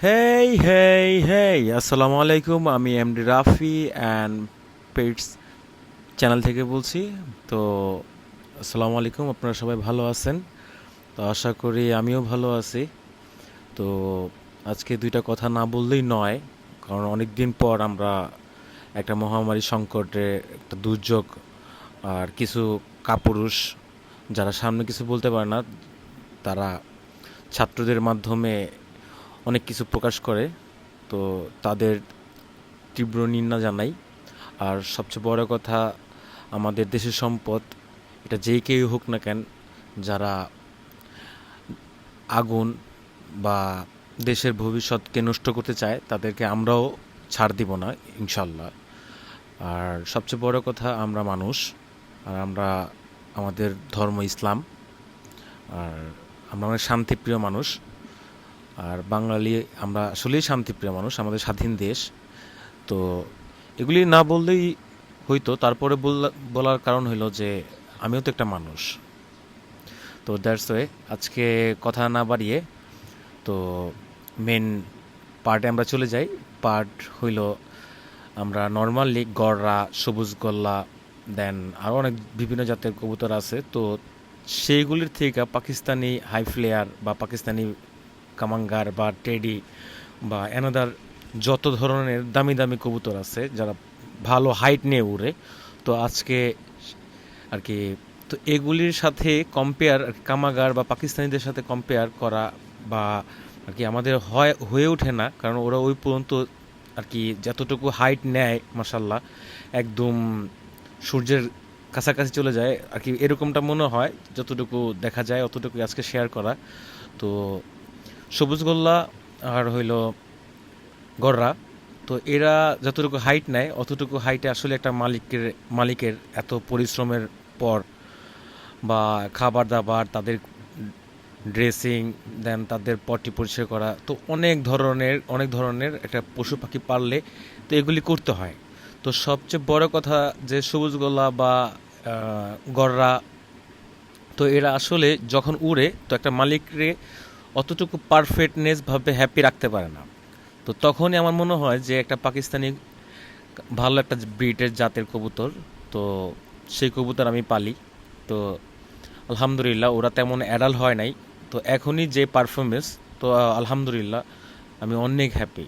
হেই আসসালামু আলাইকুম। আমি MD Rafi and pets channel থেকে বলছি। তো আসসালামু আলাইকুম, আপনারা সবাই ভালো আছেন? তো আশা করি আমিও ভালো আছি। তো আজকে দুইটা কথা না বললেই নয়, কারণ অনেক দিন পর আমরা একটা মহামারী সংকটে, একটা দুর্যোগ, আর কিছু কাপুরুষ যারা সামনে কিছু বলতে পারে না, তারা ছাত্রদের মাধ্যমে অনেক কিছু প্রকাশ করে। তো তাদের তীব্র নিন্দা জানাই। আর সবচেয়ে বড় কথা, আমাদের দেশের সম্পদ, এটা যেই কেউ হোক না কেন, যারা আগুন বা দেশের ভবিষ্যৎকে নষ্ট করতে চায়, তাদেরকে আমরাও ছাড় দিব না, ইনশাল্লাহ। আর সবচেয়ে বড় কথা, আমরা মানুষ, আর আমরা, আমাদের ধর্ম ইসলাম, আর আমরা অনেক শান্তিপ্রিয় মানুষ। আর বাঙালি আমরা আসলেই শান্তিপ্রিয় মানুষ, আমাদের স্বাধীন দেশ। তো এগুলি না বললেই হইতো, তারপরে বলার কারণ হলো যে আমিও তো একটা মানুষ। তো দ্যাটস ওয়ে, আজকে কথা না বাড়িয়ে তো মেন পার্টে আমরা চলে যাই। পার্ট হইল, আমরা নর্মালি গড়রা, সবুজ গল্লা, দেন আরও অনেক বিভিন্ন জাতের কবুতর আছে। তো সেইগুলির থেকে পাকিস্তানি হাই ফ্লেয়ার বা পাকিস্তানি কামাঙ্গার বা টেডি বা অ্যানাদার যত ধরনের দামি দামি কবুতর আছে, যারা ভালো হাইট নিয়ে উড়ে, তো আজকে আর কি, তো এগুলির সাথে কম্পেয়ার, কামাগার বা পাকিস্তানিদের সাথে কম্পেয়ার করা বা আর কি আমাদের হয়ে ওঠে না, কারণ ওরা ওই পর্যন্ত আর কি যতটুকু হাইট নেয়, মাসাল্লাহ, একদম সূর্যের কাছাকাছি চলে যায় আর কি, এরকমটা মনে হয়। যতটুকু দেখা যায় অতটুকু আজকে শেয়ার করা। তো সবুজ গোল্লা আর হইল গররা, তো এরা যতটুকু হাইট নেয় অতটুকু হাইটে আসলে একটা মালিকের এত পরিশ্রমের পর, বা খাবার দাবার, তাদের ড্রেসিং, দেন তাদের পটি পরিষ্কার করা, তো অনেক ধরনের একটা পশু পাখি পাললে তো এগুলি করতে হয়। তো সবচেয়ে বড় কথা যে সবুজ গলা বা গররা, তো এরা আসলে যখন উড়ে, তো একটা মালিকরে অতটুকু পারফেক্টনেস ভাবে হ্যাপি রাখতে পারে না। তো তখনই আমার মনে হয় যে একটা পাকিস্তানি ভালো একটা ব্রিডের জাতের কবুতর, তো সেই কবুতর আমি পালি। তো আলহামদুলিল্লাহ ওরা তেমন অ্যাডাল হয় নাই, তো এখনই যে পারফরমেন্স, তো আলহামদুলিল্লাহ আমি অনেক হ্যাপি।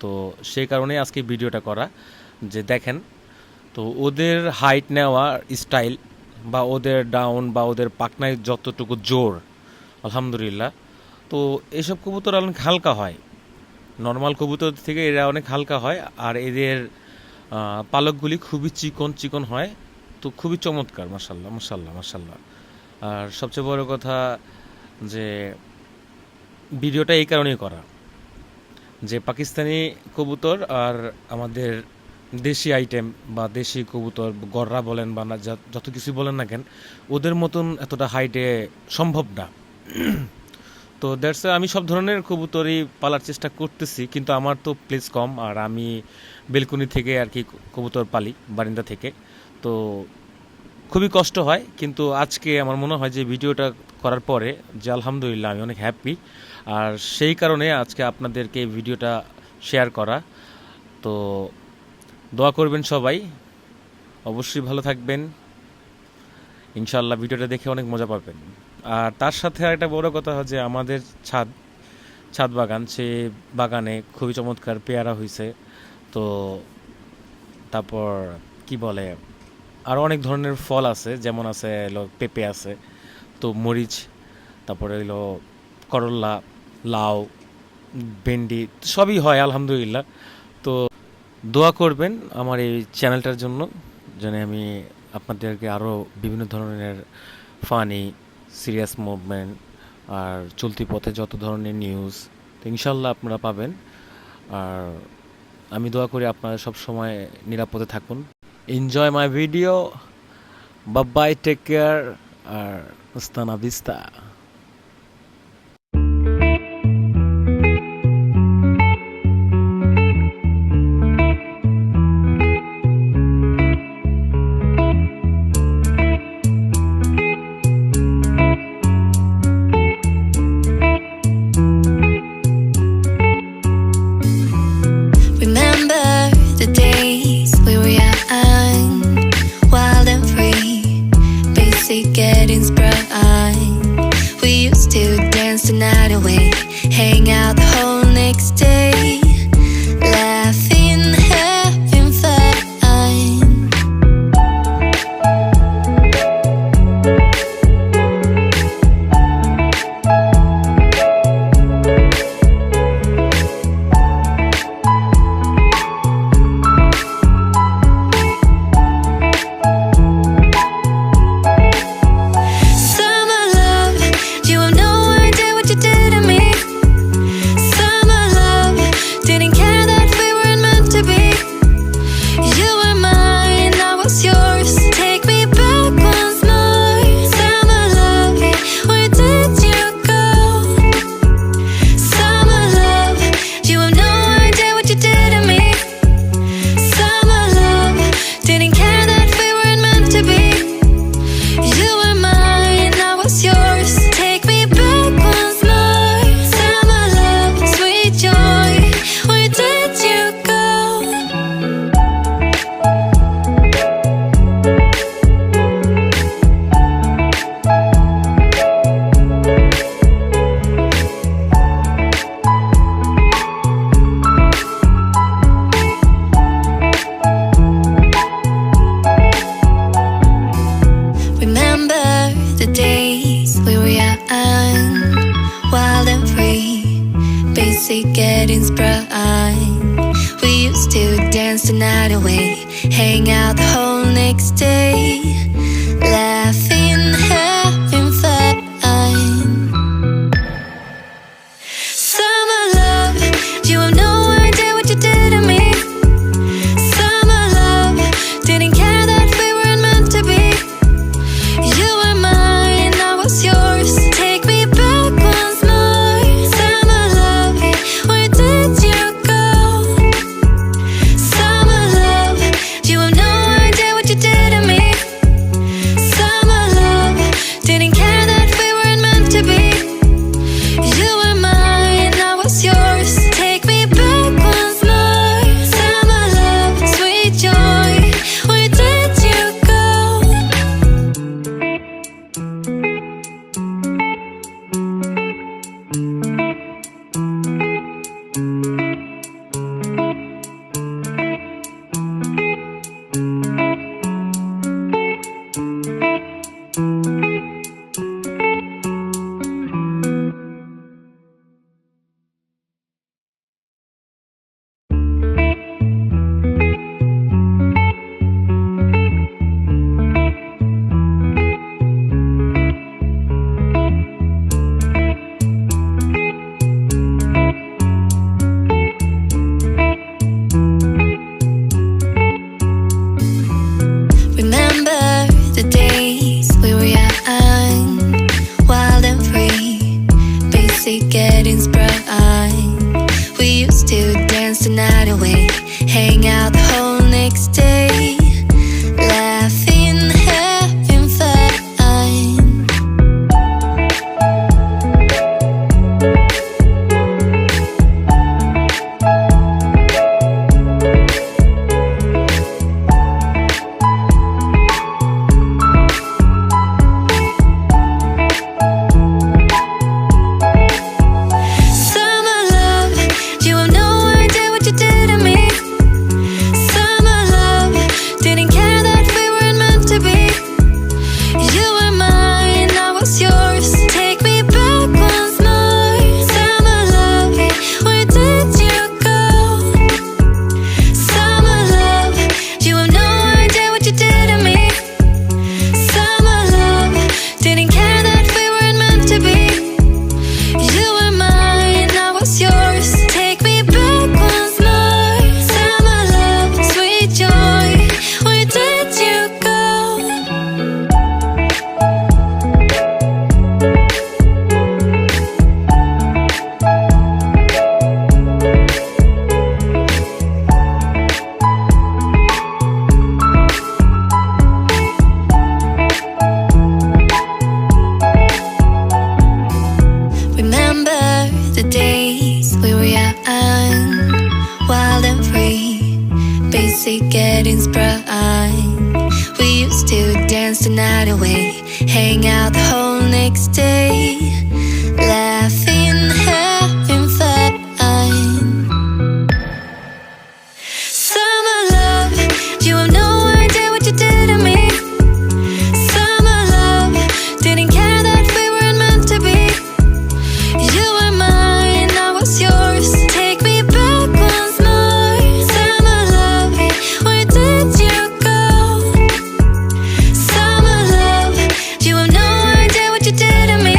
তো সেই কারণে আজকে ভিডিওটা করা, যে দেখেন তো ওদের হাইট নেওয়া স্টাইল, বা ওদের ডাউন বা ওদের পাখনায় যতটুকু জোর, আলহামদুলিল্লাহ। তো এসব কবুতর অনেক হালকা হয়, নর্মাল কবুতর থেকে এরা অনেক হালকা হয়। আর এদের পালকগুলি খুবই চিকন চিকন হয়, তো খুবই চমৎকার, মাসাল্লাহ মাসাল্লাহ মাসাল্লাহ। আর সবচেয়ে বড় কথা যে ভিডিওটা এই কারণেই করা, যে পাকিস্তানি কবুতর আর আমাদের দেশি আইটেম বা দেশি কবুতর, গররা বলেন বা না, যত কিছু বলেন না কেন, ওদের মতন এতটা হাইটে সম্ভব না। তো দ্যাটস, আমি সব ধরনের কবুতরই পালার চেষ্টা করতেছি, কিন্তু আমার তো প্লেস কম, আর আমি বেলকুনি থেকে আর কি কবুতর পালি, বারিন্দা থেকে। তো খুবই কষ্ট হয়, কিন্তু আজকে আমার মনে হয় যে ভিডিওটা করার পরে যে আলহামদুলিল্লাহ আমি অনেক হ্যাপি। আর সেই কারণে আজকে আপনাদেরকে এই ভিডিওটা শেয়ার করা। তো দোয়া করবেন সবাই, অবশ্যই ভালো থাকবেন, ইনশাআল্লাহ ভিডিওটা দেখে অনেক মজা পাবেন। আর তার সাথে আরেকটা বড় কথা যে আমাদের ছাদ ছাদ বাগান, সে বাগানে খুবই চমৎকার পেয়ারা হয়েছে। তো তারপর কি বলে, আরও অনেক ধরনের ফল আছে, যেমন আছে এলো পেঁপে আছে, তো মরিচ, তারপরে হইলো করল্লা, লাউ, ভেন্ডি, সবই হয় আলহামদুলিল্লাহ। তো দোয়া করবেন আমার এই চ্যানেলটার জন্য, যেন আমি আপনাদেরকে আরও বিভিন্ন ধরনের ফানি, সিরিয়াস মুভমেন্ট, আর চলতি পথে যত ধরনের নিউজ, তো ইনশাল্লাহ আপনারা পাবেন। আর আমি দোয়া করি আপনারা সব সময় নিরাপদে থাকুন। Enjoy my video, bye, take care, আর Astana Bista. basic getting sprung. We used to dance the night away, hang out the whole next day, laughing, having fun. Summer love, you have no idea what you did to me. Summer love, didn't care that we weren't meant to be. You were mine, I was yours. Take me back once more. Summer love, where did you go? Summer love, you have no idea what you did to me. Summer love, didn't care that we weren't meant to be. You were mine, I was yours. Take me back once more. Summer love, sweet joy, where did you go? Remember the days we were young, wild and free, basic getting sprung. We used to dance the night away, hang out the whole next day, laughing, having fun. Summer love, you have no idea what you did to me. Summer love, didn't care that we weren't meant to be. You were mine, I was yours. Take me back once more. Summer love, where did you go? Summer love, you have no idea what you did to me. Summer love, didn't care that we weren't meant to be. You were mine, I was yours. Take me back once more. Summer love, sweet joy, where did you go? Remember the days we were young, wild and free, basic getting sprung. We used to dance the night away, hang out the whole next day, laughing, having fun. Summer love, you have no idea what you did to me. Summer love, didn't care that we weren't meant to be. You were mine, I was yours. Take me back once more. Summer love, where did you go? Summer love, you have no idea what you did to me.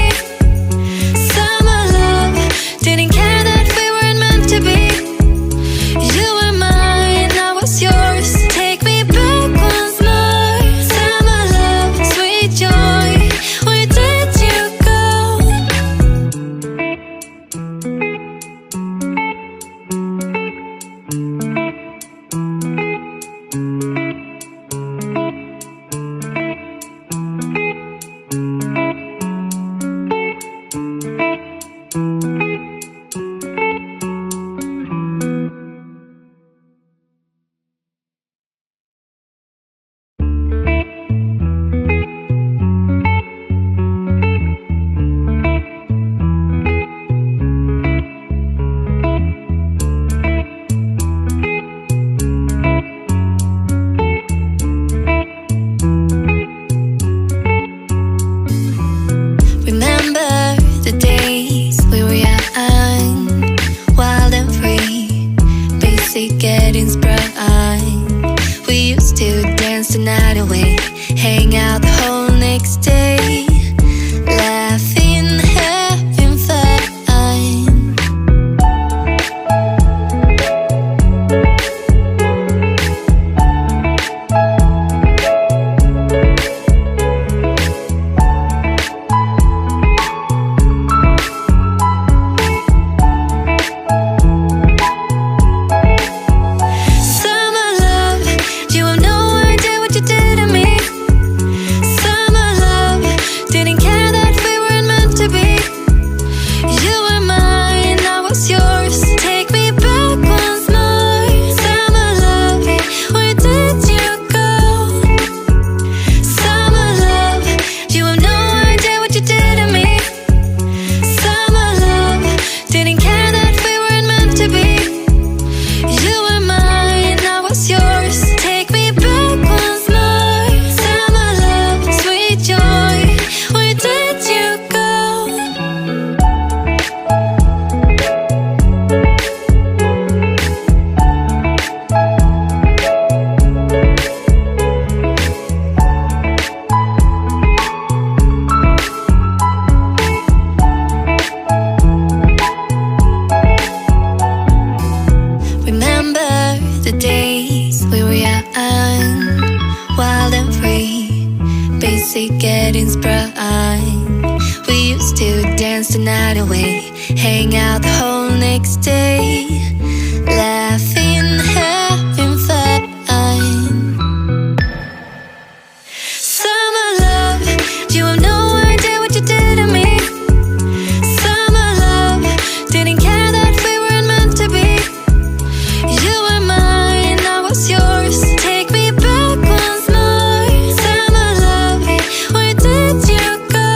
the night away, hang out the whole next day, laughing, having fun. The days we were young, wild and free, basic getting sprung. We used to dance the night away, hang out the whole next day, laughing, having fun. Summer love, you have no idea what you did to me. Summer love, didn't care that we weren't meant to be. You were mine, I was yours. Take me back once more. Summer love, where did you go?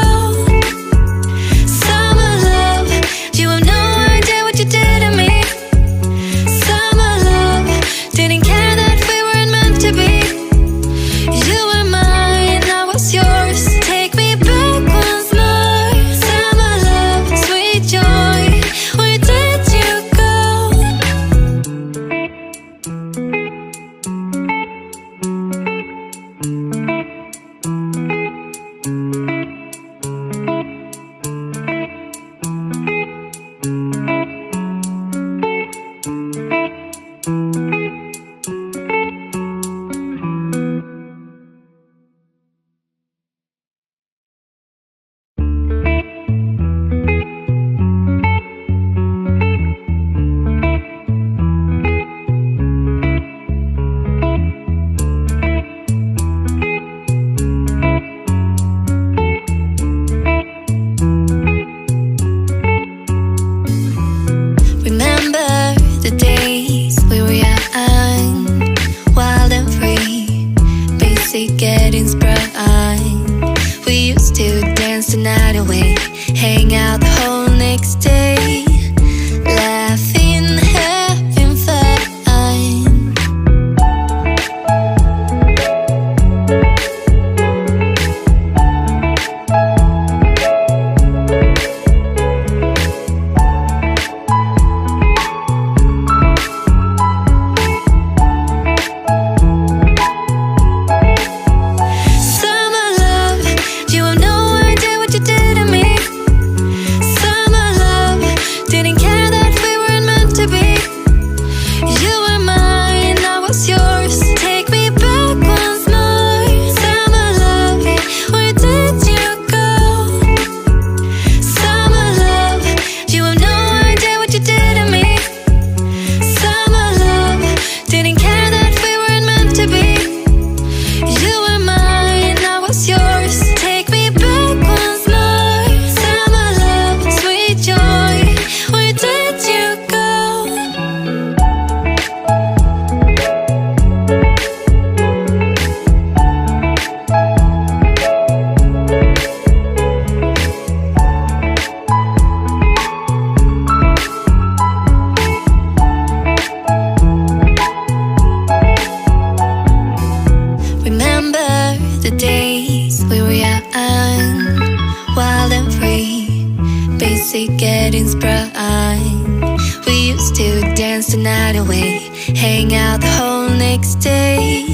Summer love, you have no idea what you did to me. Summer love, didn't care that we weren't meant to be. You were mine, I was yours. Take me back once more. Summer love, sweet joy, where did you go? Remember the days we were young, wild and free, basic getting sprung. We used to dance the night away, hang out the whole next day, laughing, having fun. Summer love, you have no idea what you did to me. Summer love, didn't care that we weren't meant to be. You were mine, I was yours. Take me back once more. Summer love, where did you go? Summer love, you have no idea what you did to me. Summer love, didn't care that we weren't meant to be. You were mine, I was yours. Take me back once more. Summer love, sweet joy, where did you go? Remember the days we were young, wild and free, basic getting sprung. We used to dance the night away, hang out the whole next day,